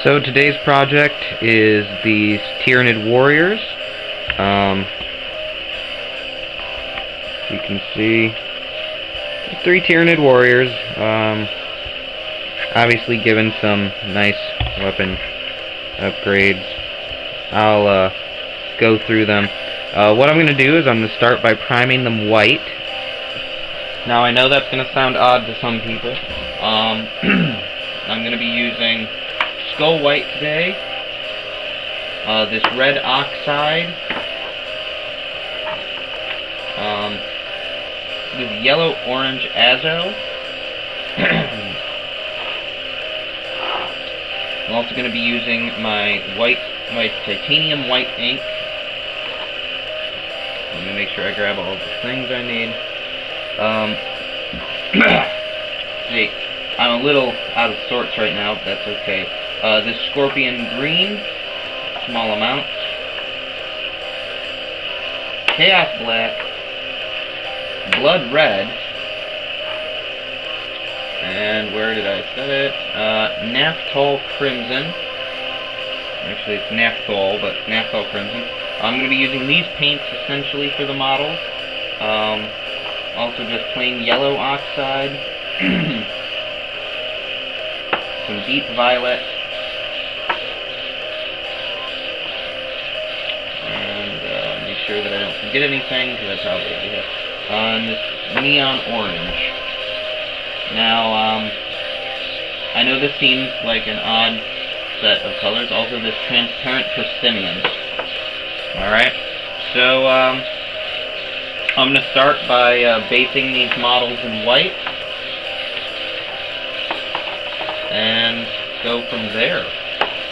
So today's project is these Tyranid warriors. You can see 3 Tyranid warriors. Obviously given some nice weapon upgrades. I'll go through them. What I'm going to do is I'm going to start by priming them white. Now I know that's going to sound odd to some people. I'm going to be using Skull White today, this red oxide, this yellow orange azo. I'm also going to be using my titanium white ink. Let me make sure I grab all the things I need. See, I'm a little out of sorts right now, but that's okay. This scorpion green, small amounts. Chaos black, blood red, and where did I set it? Naphthol crimson. Actually, it's naphthol, but naphthol crimson. I'm going to be using these paints essentially for the models. Also just plain yellow oxide. Some deep violet. And make sure that I don't forget anything, because I probably have. And this neon orange. Now, I know this seems like an odd set of colors. Also, this transparent persimmon. Alright, so I'm going to start by basing these models in white, and go from there.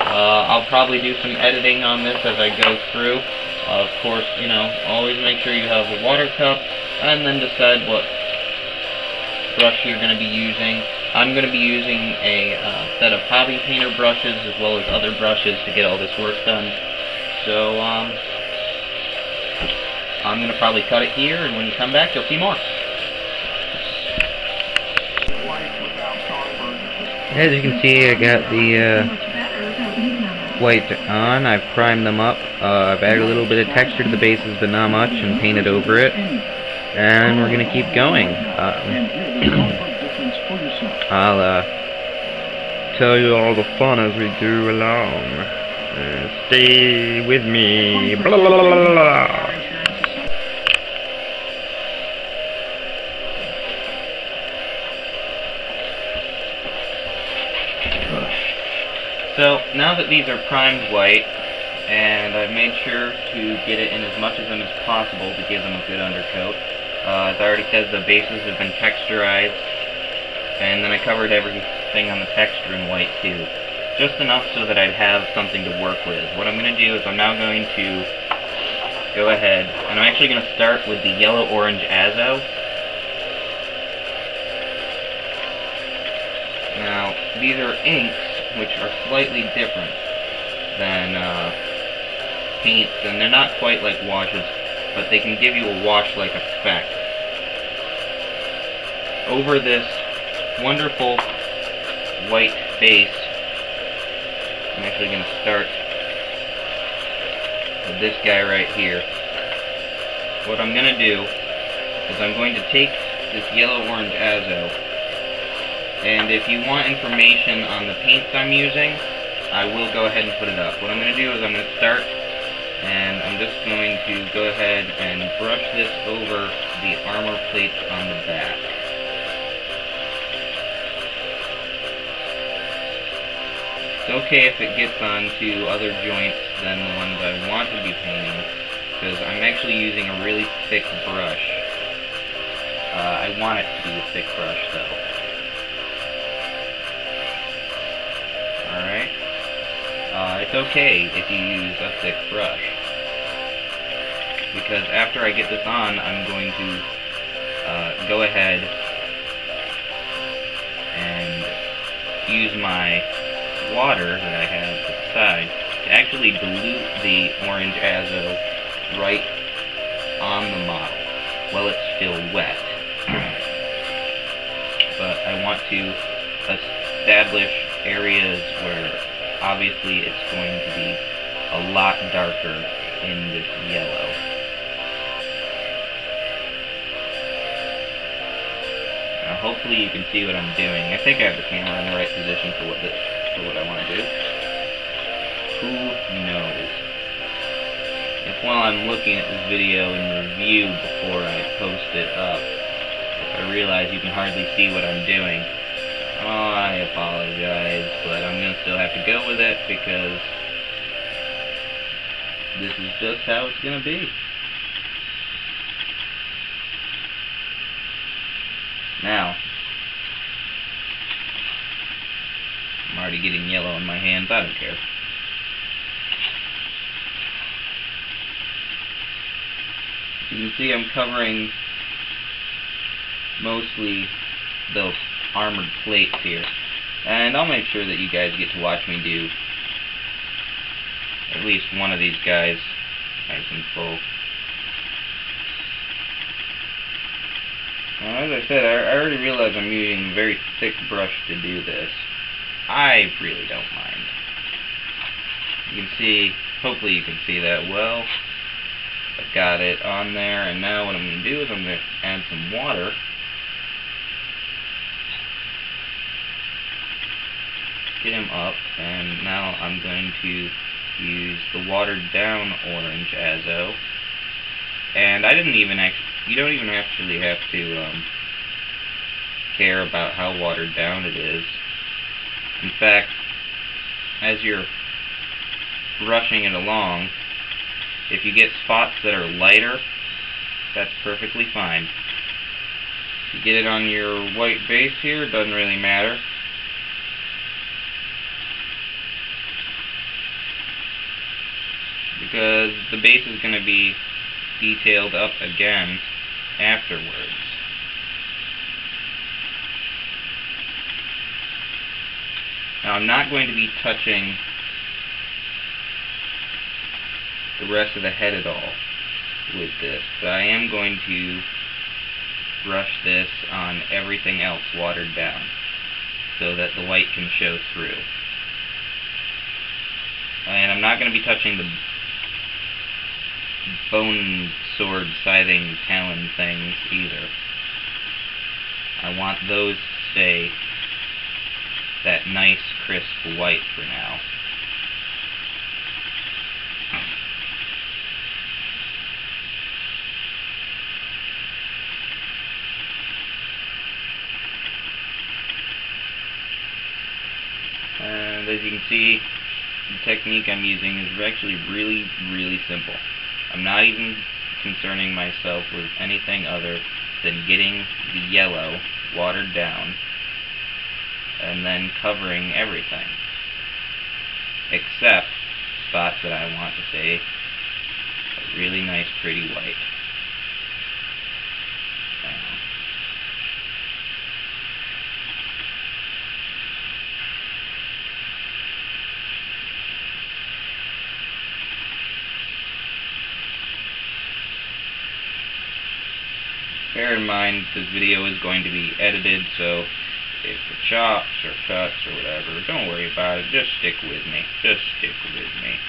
I'll probably do some editing on this as I go through. Of course, you know, always make sure you have a water cup, and then decide what brush you're going to be using. I'm going to be using a set of hobby painter brushes as well as other brushes to get all this work done. So, I'm going to probably cut it here, and when you come back, you'll see more. As you can see, I got the white on. I've primed them up. I've added a little bit of texture to the bases, but not much, and painted over it. And we're going to keep going. I'll tell you all the fun as we go along. Stay with me. Blah, blah, blah, blah, blah. So, now that these are primed white, and I've made sure to get it in as much of them as possible to give them a good undercoat. As I already said, the bases have been texturized, and then I covered everything on the texture in white too. Just enough so that I'd have something to work with. What I'm going to do is I'm now going to go ahead, and I'm actually going to start with the yellow-orange azo. Now, these are inks, which are slightly different than paints, and they're not quite like washes, but they can give you a wash-like effect. Over this wonderful white base, I'm actually going to start with this guy right here. What I'm going to do is I'm going to take this yellow-orange azo, and if you want information on the paints I'm using, I will go ahead and put it up. What I'm going to do is I'm going to start, and I'm just going to go ahead and brush this over the armor plates on the back. It's okay if it gets onto other joints than the ones I want to be painting, because I'm actually using a really thick brush. I want it to be a thick brush, though. Alright? It's okay if you use a thick brush, because after I get this on, I'm going to go ahead and use my water that I have at the side to actually dilute the orange azo right on the model while it's still wet. But I want to establish areas where obviously it's going to be a lot darker in this yellow. Now hopefully you can see what I'm doing. I think I have the camera in the right position for what I want to do. Who knows? If while I'm looking at this video in review before I post it up, if I realize you can hardly see what I'm doing, I apologize, but I'm going to still have to go with it because this is just how it's going to be. Now, I'm already getting yellow in my hands, I don't care. You can see I'm covering mostly the armored plates here, and I'll make sure that you guys get to watch me do at least one of these guys nice and full. Now, as I said, I already realize I'm using a very thick brush to do this. I really don't mind. You can see, hopefully you can see that well. I've got it on there, and now what I'm going to do is I'm going to add some water. Get him up, and now I'm going to use the watered down orange azo. And you don't even actually have to care about how watered down it is. In fact, as you're brushing it along, if you get spots that are lighter, that's perfectly fine. If you get it on your white base here, it doesn't really matter. Because the base is going to be detailed up again afterwards. Now I'm not going to be touching the rest of the head at all with this, but I am going to brush this on everything else watered down so that the white can show through. And I'm not going to be touching the bone sword scything talon things either. I want those to stay that nice crisp white for now. And as you can see, the technique I'm using is actually really, really simple. I'm not even concerning myself with anything other than getting the yellow watered down and then covering everything, except spots that I want to say a really nice pretty white. Bear in mind, this video is going to be edited, so if it chops or cuts or whatever, don't worry about it. Just stick with me. Just stick with me.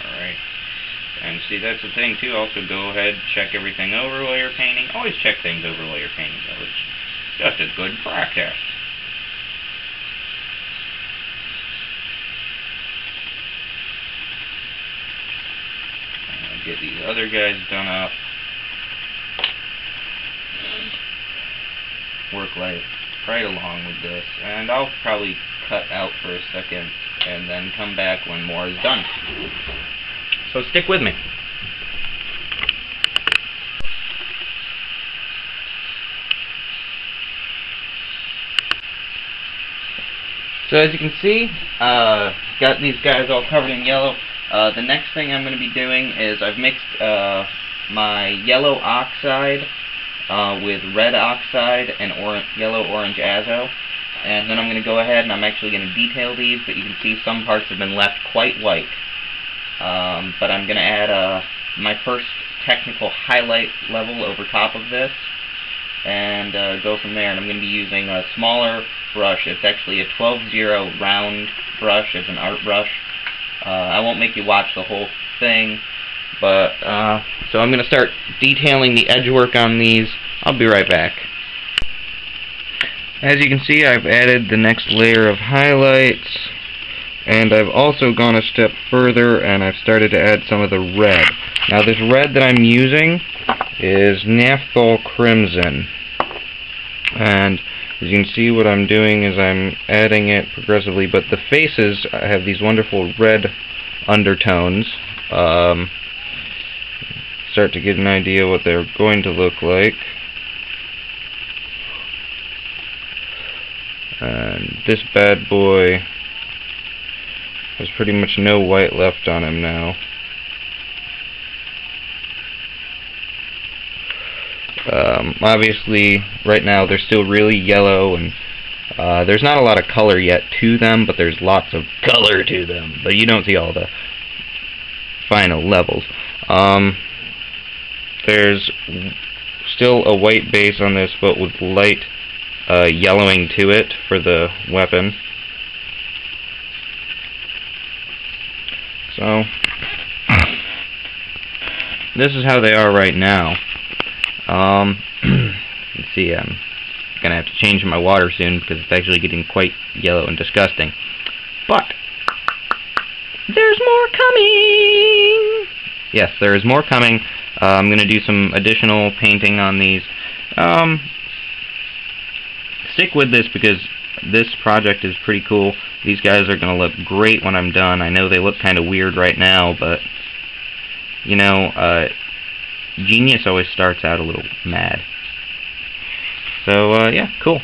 Alright? And see, that's the thing, too. Also, go ahead, check everything over while you're painting. Always check things over while you're painting, though. It's just a good practice. And get these other guys done up. Work right along with this, and I'll probably cut out for a second and then come back when more is done. So stick with me. So as you can see, got these guys all covered in yellow. The next thing I'm going to be doing is I've mixed my yellow oxide with red oxide and yellow-orange azo. And then I'm going to go ahead and I'm actually going to detail these, but you can see some parts have been left quite white. But I'm going to add my first technical highlight level over top of this and go from there. And I'm going to be using a smaller brush. It's actually a 12-0 round brush. It's an art brush. I won't make you watch the whole thing, but so I'm going to start detailing the edge work on these. I'll be right back. As you can see, I've added the next layer of highlights, and I've also gone a step further and I've started to add some of the red. Now this red that I'm using is Naphthol Crimson, and as you can see, what I'm doing is I'm adding it progressively, but the faces have these wonderful red undertones. Start to get an idea what they're going to look like. And this bad boy has pretty much no white left on him now. Obviously, right now they're still really yellow, and there's not a lot of color yet to them, but there's lots of color to them. But you don't see all the final levels. There's still a white base on this, but with light yellowing to it for the weapon. So, this is how they are right now. Let's see, I'm gonna have to change my water soon because it's actually getting quite yellow and disgusting. But there's more coming! Yes, there is more coming. I'm gonna do some additional painting on these. Stick with this because this project is pretty cool. These guys are gonna look great when I'm done. I know they look kind of weird right now, but you know, genius always starts out a little mad. So, yeah, cool.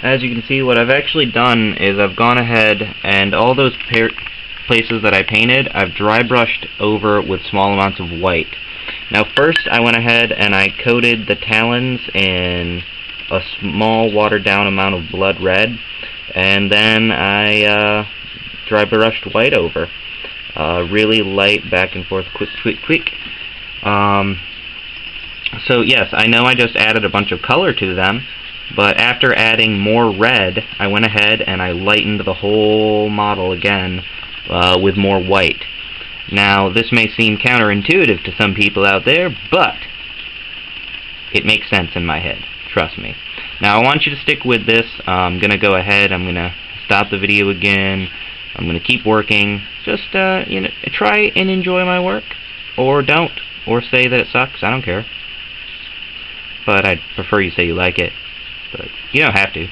As you can see, what I've actually done is I've gone ahead and all those places that I painted, I've dry brushed over with small amounts of white. Now first I went ahead and I coated the talons in a small watered down amount of blood red, and then I dry brushed white over. Really light, back and forth, quick. So yes, I know I just added a bunch of color to them, but after adding more red, I went ahead and I lightened the whole model again with more white. Now, this may seem counterintuitive to some people out there, but it makes sense in my head. Trust me. Now, I want you to stick with this. I'm going to go ahead. I'm going to stop the video again. I'm going to keep working. Just, you know, try and enjoy my work. Or don't. Or say that it sucks. I don't care. But I'd prefer you say you like it. But you don't have to.